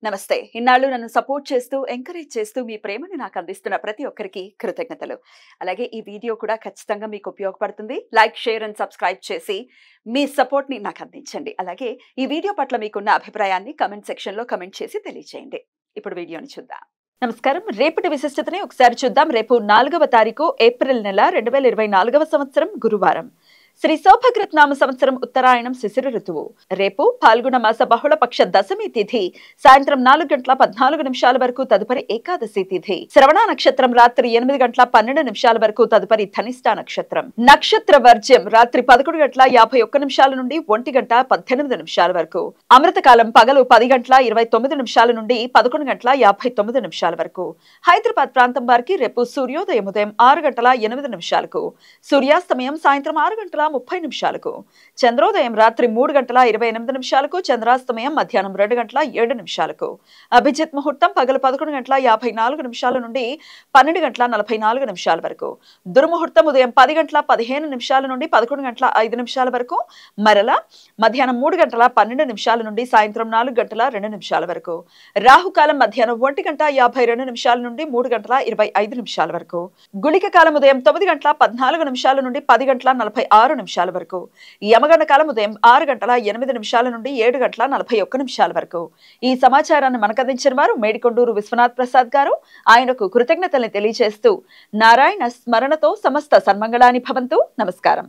నమస్తే. ఇన్నాళ్ళు నన్ను సపోర్ట్ చేస్తూ, ఎంకరేజ్ చేస్తూ మీ ప్రేమను నాకు అందిస్తున్న ప్రతి ఒక్కరికి కృతజ్ఞతలు. అలాగే ఈ వీడియో కూడా ఖచ్చితంగా మీకు ఉపయోగపడుతుంది. లైక్, షేర్ అండ్ సబ్స్క్రైబ్ చేసి మీ సపోర్ట్‌ని నాకు అందించండి. అలాగే ఈ వీడియో పట్ల మీకున్న అభిప్రాయాన్ని కామెంట్ సెక్షన్‌లో కామెంట్ చేసి తెలియజేయండి. ఇప్పుడు వీడియోని చూద్దాం. నమస్కారం. రేపటి విశిష్టతని ఒకసారి చూద్దాం. రేపు 4వ తారీఖు ఏప్రిల్ నెల 2024వ సంవత్సరం గురువారం. శ్రీ శోభకృత్నామ సంవత్సరం ఉత్తరాయణం శిశిర ఋతువు. రేపు పాల్గొన మాస బహుళపక్ష దశమి తిథి సాయంత్రం 4:14 వరకు తదుపరి ఏకాదశి తిథి. శ్రవణ నక్షత్రం రాత్రి 8:12 వరకు తదుపరి ధనిష్ట నక్షత్రం. నక్షత్ర వర్జ్యం రాత్రి 11:51 నుండి 1:18 వరకు. అమృతకాలం పగలు 10:29 నుండి 11:59 వరకు. హైదరాబాద్ ప్రాంతం వారికి రేపు సూర్యోదయం ఉదయం 6:08 సూర్యాస్తమయం సాయంత్రం 6:30 చంద్రోదయం రాత్రి 3:28 చంద్రాస్తమయం మధ్యాహ్నం 2:07 అభిజిత్ ముహూర్తం పగలు 11:54 నుండి 12:44 వరకు. దుర్ముహూర్తం ఉదయం 10:15 నుండి 11:05 వరకు. మరల మధ్యాహ్నం 3:12 నుండి సాయంత్రం 4:02 వరకు. రాహుకాలం మధ్యాహ్నం 1:52 నుండి 3:25 వరకు. గుళిక కాలం ఉదయం 9:14 నుండి 10:46 వరకు. యమగండ కాలం ఉదయం 6:08 నుండి 7:41 వరకు. ఈ సమాచారాన్ని మనకందించిన వారు మేడికొండూరు విశ్వనాథ్ ప్రసాద్ గారు. ఆయనకు కృతజ్ఞతల్ని తెలియజేస్తూ నారాయణ స్మరణతో సమస్త సన్మంగళాని భవంతు. నమస్కారం.